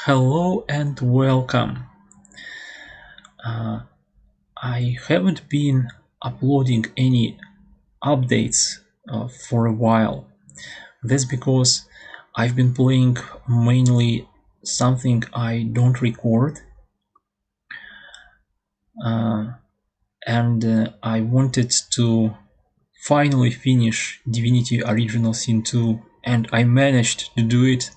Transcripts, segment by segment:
Hello and welcome. Uh, I haven't been uploading any updates for a while. That's because I've been playing mainly something I don't record, uh, and I wanted to finally finish Divinity Original Sin 2, and I managed to do it.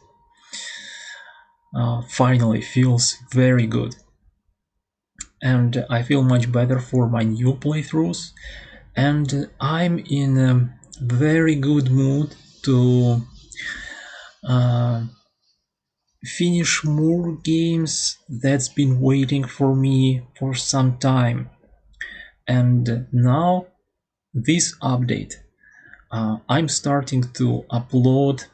Finally, feels very good. And I feel much better for my new playthroughs, and I'm in a very good mood to uh, finish more games that's been waiting for me for some time. And now, this update, I'm starting to upload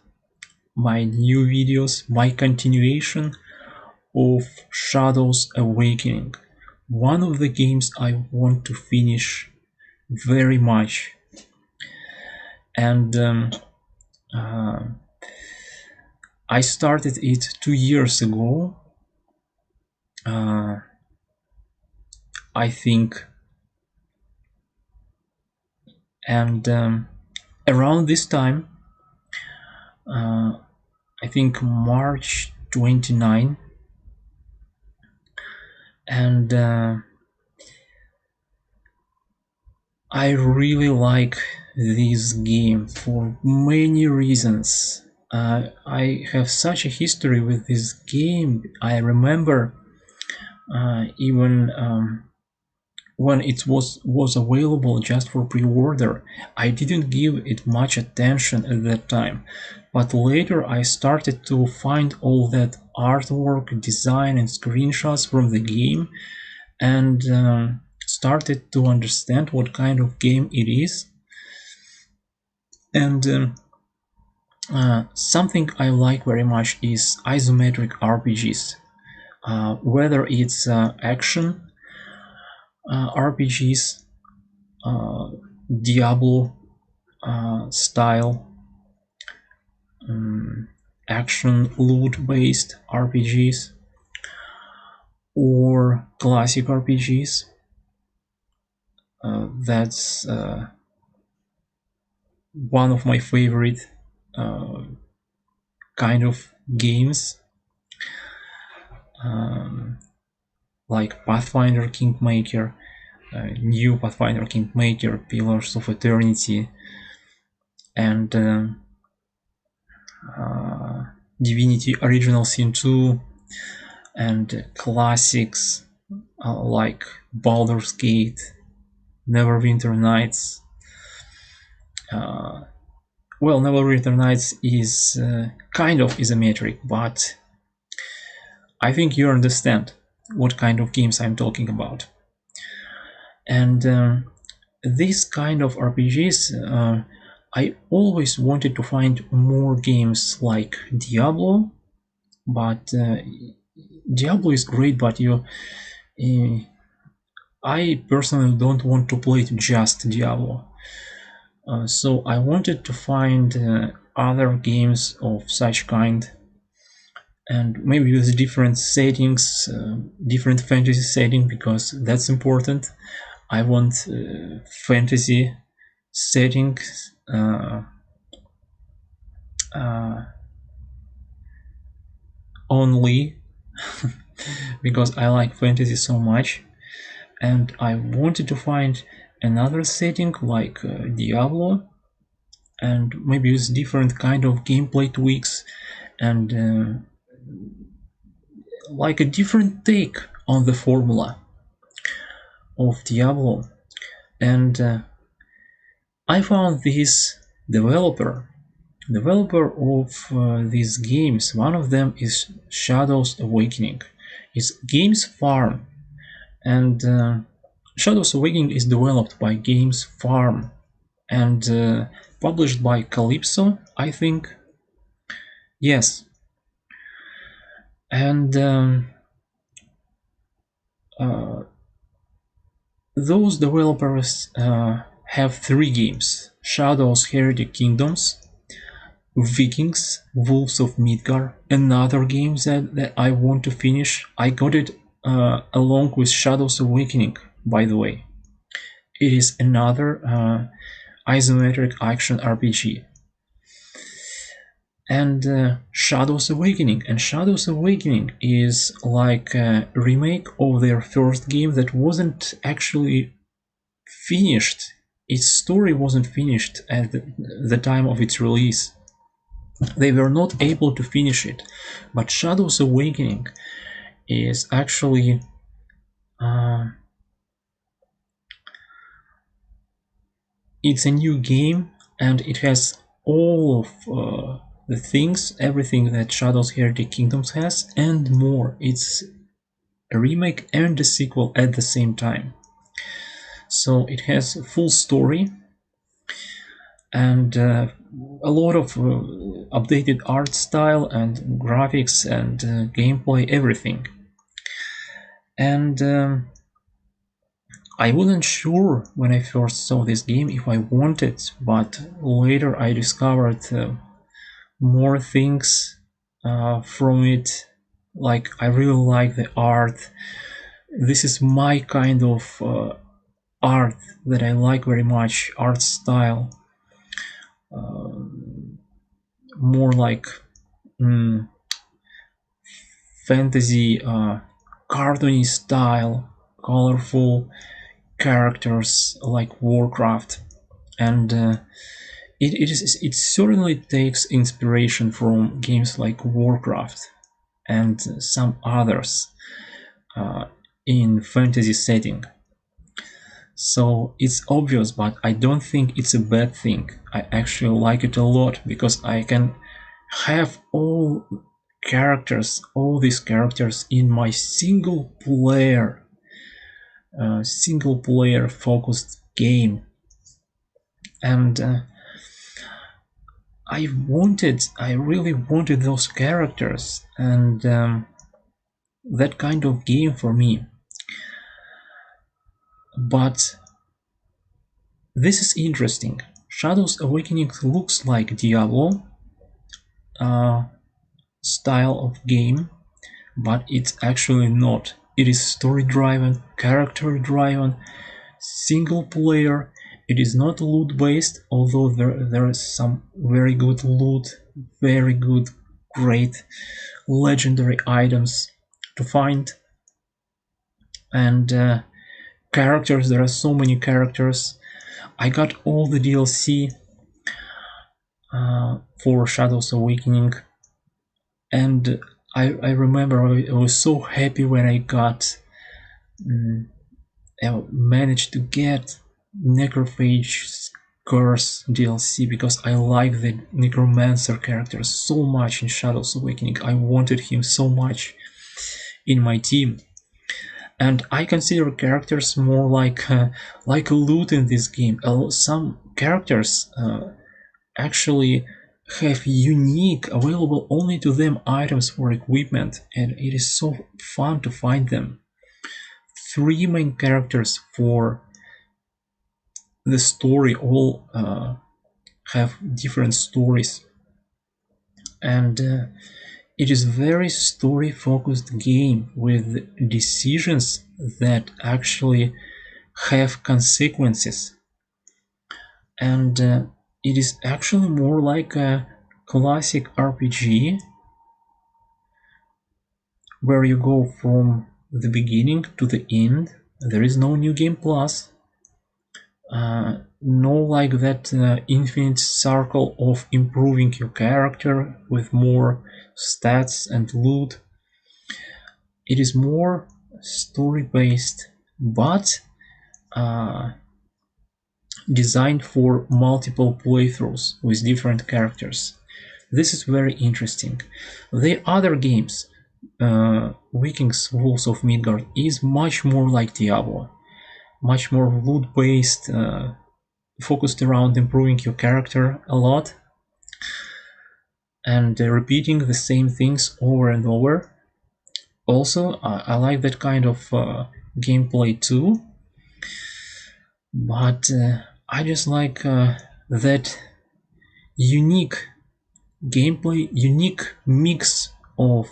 my new videos, my continuation of Shadows Awakening, one of the games I want to finish very much. And uh, I started it 2 years ago, uh, I think, and around this time, I think March 29, and I really like this game for many reasons. I have such a history with this game. I remember even when it was available just for pre-order, I didn't give it much attention at that time. But later I started to find all that artwork, design, and screenshots from the game, and started to understand what kind of game it is. And something I like very much is isometric RPGs, whether it's action RPGs, Diablo style, action loot based RPGs, or classic RPGs. That's one of my favorite kind of games, like Pathfinder Kingmaker, new Pathfinder Kingmaker, Pillars of Eternity, and Divinity Original Sin 2, and classics like Baldur's Gate, Neverwinter Nights. Well, Neverwinter Nights is kind of isometric, but I think you understand what kind of games I'm talking about. And this kind of RPGs, I always wanted to find more games like Diablo, but Diablo is great, but I personally don't want to play just Diablo. So I wanted to find other games of such kind, and maybe with different settings, different fantasy setting, because that's important. I want fantasy settings only because I like fantasy so much, and I wanted to find another setting like Diablo, and maybe with different kind of gameplay tweaks, and like a different take on the formula of Diablo. And I found this developer of these games. One of them is Shadows Awakening. It's Games Farm, and Shadows Awakening is developed by Games Farm and published by Calypso, I think. Yes, and uh, those developers have three games: Shadows Heretic Kingdoms, Vikings, Wolves of Midgard, another game that I want to finish. I got it along with Shadows Awakening, by the way. It is another isometric action RPG. And Shadows Awakening. And Shadows Awakening is like a remake of their first game that wasn't actually finished. Its story wasn't finished at the time of its release. They were not able to finish it. But Shadows Awakening is actually it's a new game, and it has all of the things, everything that Shadows Heretic Kingdoms has, and more. It's a remake and a sequel at the same time. So it has a full story and a lot of updated art style and graphics and gameplay, everything. And I wasn't sure when I first saw this game if I wanted, but later I discovered more things from it. Like, I really like the art. This is my kind of art that I like very much, art style. More like fantasy, cartoony style, colorful characters like Warcraft, and it certainly takes inspiration from games like Warcraft and some others in fantasy setting. So it's obvious, but I don't think it's a bad thing. I actually like it a lot because I can have all these characters in my single player focused game. And I really wanted those characters, and that kind of game for me. But this is interesting. Shadows Awakening looks like Diablo style of game, but it's actually not. It is story driven, character driven, single player. It is not loot based, although there is some very good loot, very good, great, legendary items to find. And characters, there are so many characters. I got all the DLC for Shadows Awakening, and I remember I was so happy when I managed to get Necrophage's Curse DLC, because I like the Necromancer character so much in Shadows Awakening. I wanted him so much in my team. And I consider characters more like loot in this game. Some characters actually have unique, available only to them items for equipment, and it is so fun to find them. 3 main characters for the story all have different stories, and it is very story focused game with decisions that actually have consequences, and it is actually more like a classic RPG where you go from the beginning to the end. There is no new game plus, no like that infinite circle of improving your character with more stats and loot. It is more story based, but designed for multiple playthroughs with different characters. This is very interesting. The other games, Vikings Wolves of Midgard, is much more like Diablo, much more loot based, focused around improving your character a lot and repeating the same things over and over. Also, I like that kind of gameplay too, but I just like that unique gameplay, unique mix of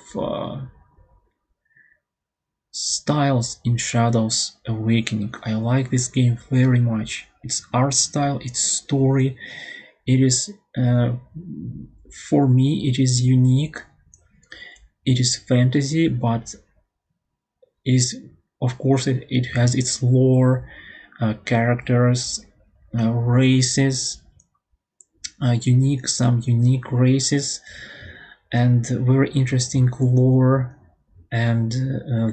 styles in Shadows Awakening. I like this game very much. Its art style, its story, it is for me it is unique. It is fantasy, but is of course it has its lore, characters, races, some unique races, and very interesting lore, and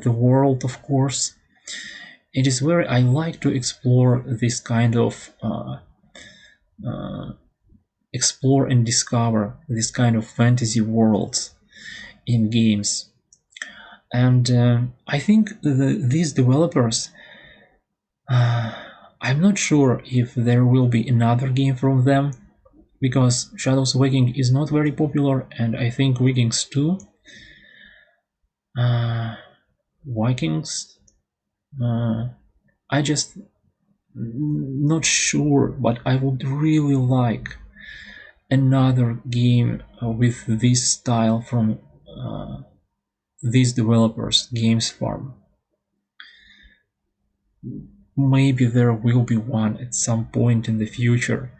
the world, of course. It is very, I like to explore this kind of explore and discover this kind of fantasy worlds in games. And I think these developers, I'm not sure if there will be another game from them, because Shadows Awakening is not very popular, and I think Vikings 2, Vikings, I just not sure, but I would really like another game with this style from these developers, Gamesfarm. Maybe there will be one at some point in the future.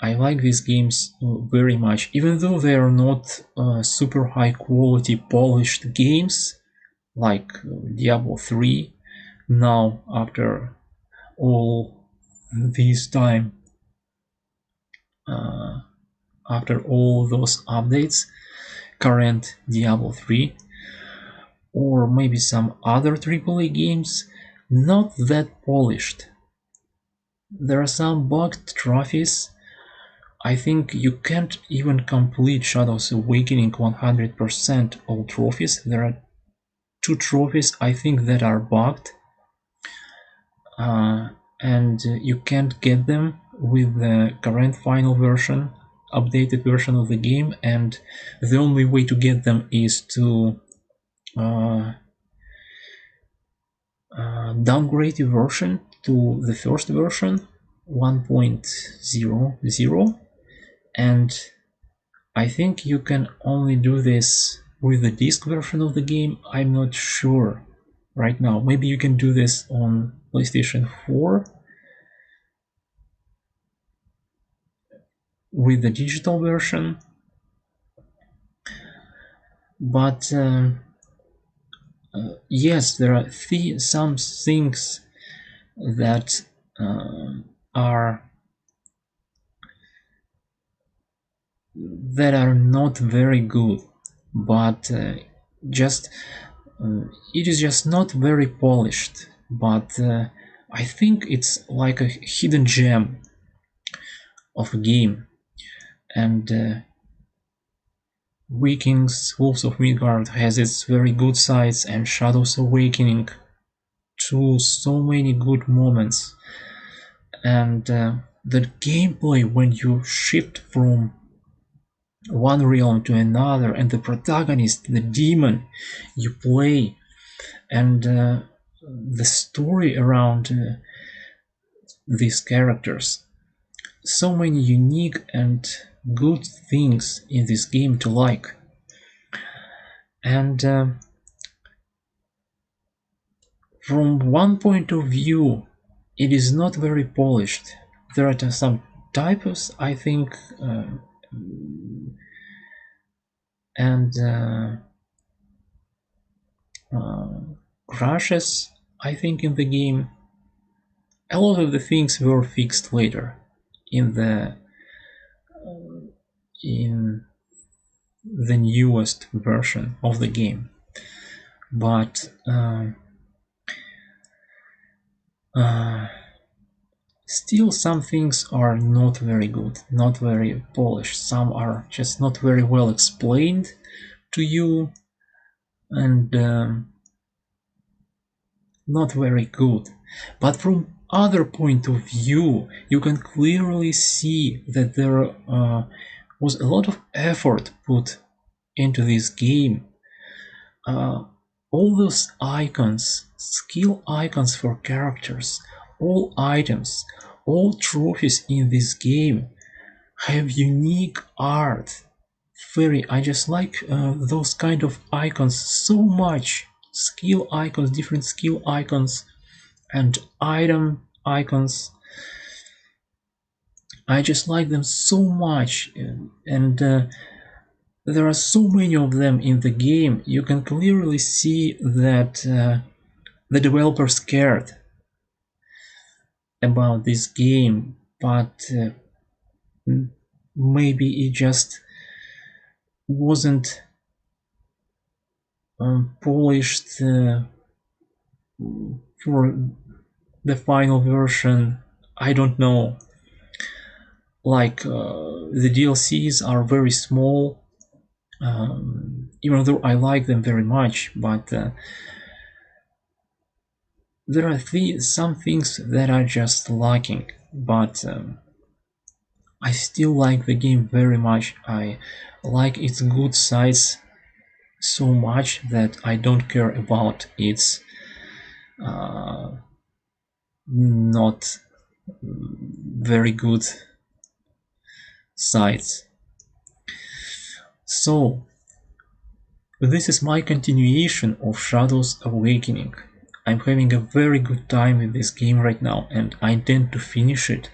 I like these games very much, even though they are not super high quality polished games like Diablo 3 now after all this time, after all those updates, current Diablo 3, or maybe some other AAA games, not that polished. There are some bugged trophies. I think you can't even complete Shadows Awakening 100% all trophies. There are 2 trophies I think that are bugged, and you can't get them with the current final version, updated version of the game, and the only way to get them is to downgrade your version to the first version 1.00, and I think you can only do this with the disc version of the game. I'm not sure right now. Maybe you can do this on PlayStation 4 with the digital version, but yes, there are some things that are not very good, but just it is just not very polished. But I think it's like a hidden gem of a game, and Vikings Wolves of Midgard has its very good sides, and Shadows Awakening too, so many good moments. And the gameplay when you shift from one realm to another, and the protagonist, the demon you play, and the story around these characters, so many unique and good things in this game to like. And from one point of view, it is not very polished. There are some typos, I think, and crashes, I think, in the game. A lot of the things were fixed later in the newest version of the game, but still some things are not very good, not very polished. Some are just not very well explained to you, and not very good. But from other point of view, you can clearly see that there was a lot of effort put into this game. All those icons, skill icons for characters, all items, all trophies in this game have unique art. I just like those kind of icons so much. Skill icons, different skill icons, and item icons. I just like them so much, and there are so many of them in the game. You can clearly see that the developers cared about this game, but maybe it just wasn't polished for the final version. I don't know. Like the DLCs are very small, even though I like them very much, but there are some things that are just lacking. But I still like the game very much. I like its good sides so much that I don't care about its not very good sides. So this is my continuation of Shadows Awakening. I'm having a very good time with this game right now, and I intend to finish it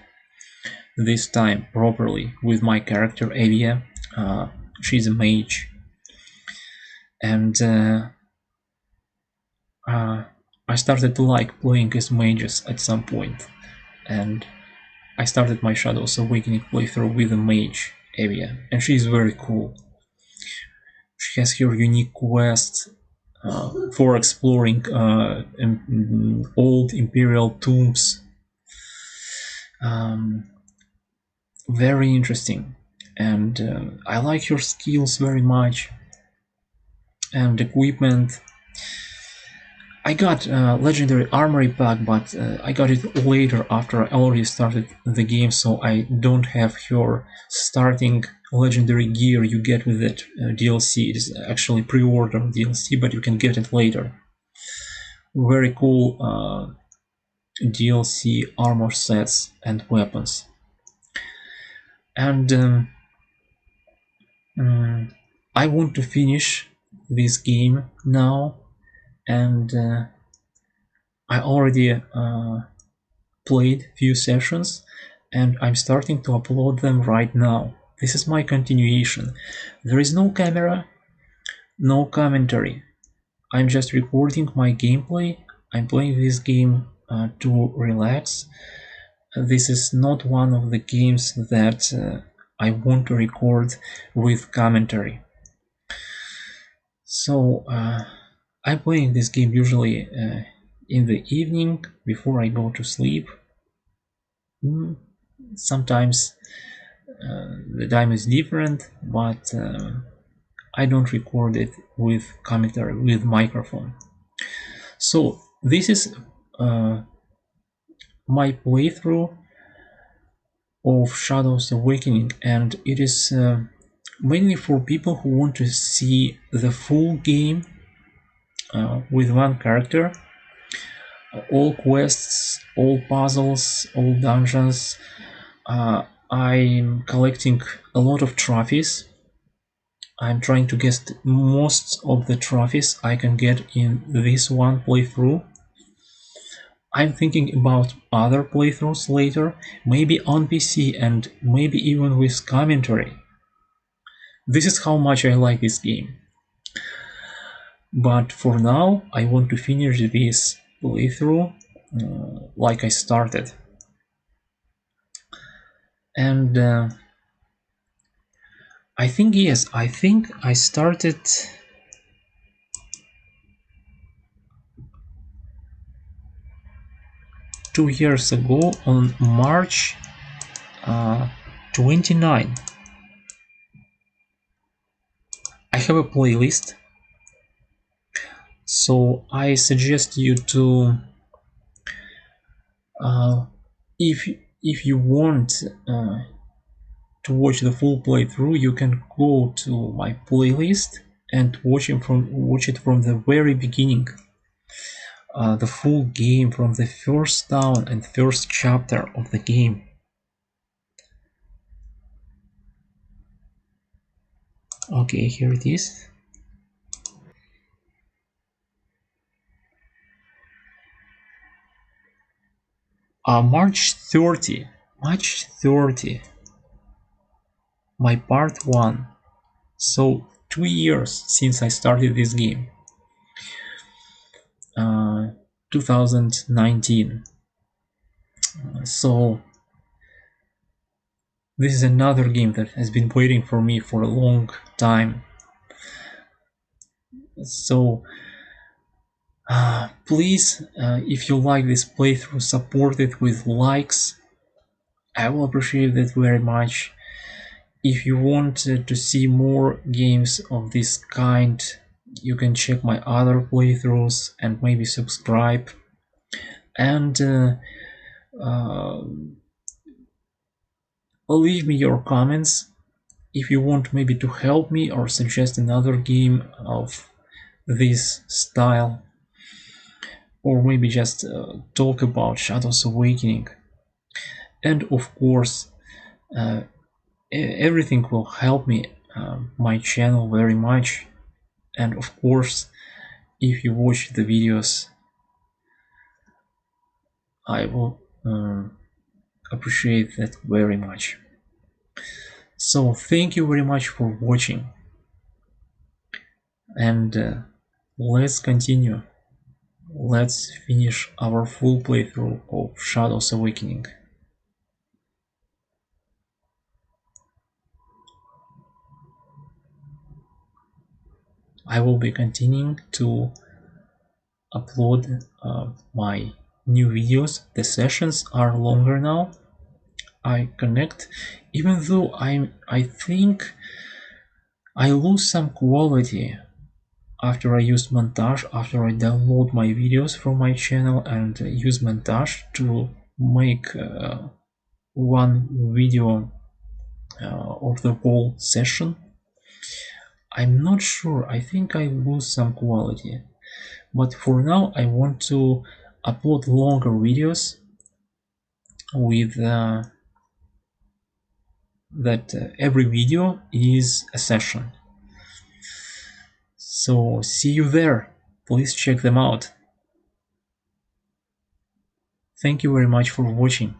this time properly with my character Evia. She's a mage, and I started to like playing as mages at some point, and I started my Shadows Awakening playthrough with a mage, Evia, and she's very cool. She has her unique quest for exploring old imperial tombs. Very interesting, and I like her skills very much, and equipment. I got legendary armory pack, but I got it later after I already started the game, so I don't have her starting legendary gear you get with that DLC. It is actually pre-order DLC, but you can get it later. Very cool DLC armor sets and weapons. And I want to finish this game now, and I already played few sessions, and I'm starting to upload them right now. This is my continuation. There is no camera, no commentary. I'm just recording my gameplay. I'm playing this game to relax. This is not one of the games that I want to record with commentary. So I'm playing this game usually in the evening before I go to sleep. Sometimes the time is different, but I don't record it with commentary, with microphone. So this is my playthrough of Shadows Awakening, and it is mainly for people who want to see the full game with one character. All quests, all puzzles, all dungeons. I'm collecting a lot of trophies. I'm trying to get most of the trophies I can get in this one playthrough. I'm thinking about other playthroughs later, maybe on PC and maybe even with commentary. This is how much I like this game. But for now, I want to finish this playthrough like I started. And I think I started 2 years ago on March 29. I have a playlist, so I suggest you to if you want to watch the full playthrough, you can go to my playlist and watch it from the very beginning, the full game from the first town and first chapter of the game. Okay, here it is. March 30. March 30. My part 1. So 2 years since I started this game. 2019. So this is another game that has been waiting for me for a long time. So please, if you like this playthrough, support it with likes. I will appreciate that very much. If you want to see more games of this kind, you can check my other playthroughs and maybe subscribe. And leave me your comments if you want maybe to help me or suggest another game of this style, or maybe just talk about Shadows Awakening. And of course, everything will help me, my channel, very much. And of course, if you watch the videos, I will appreciate that very much. So thank you very much for watching, and let's continue. Let's finish our full playthrough of Shadows Awakening. I will be continuing to upload my new videos. The sessions are longer now. I connect, even though I think I lose some quality after I use montage, after I download my videos from my channel and use montage to make one video of the whole session. I'm not sure, I think I lose some quality, but for now I want to upload longer videos with that every video is a session. So see you there, please check them out. Thank you very much for watching.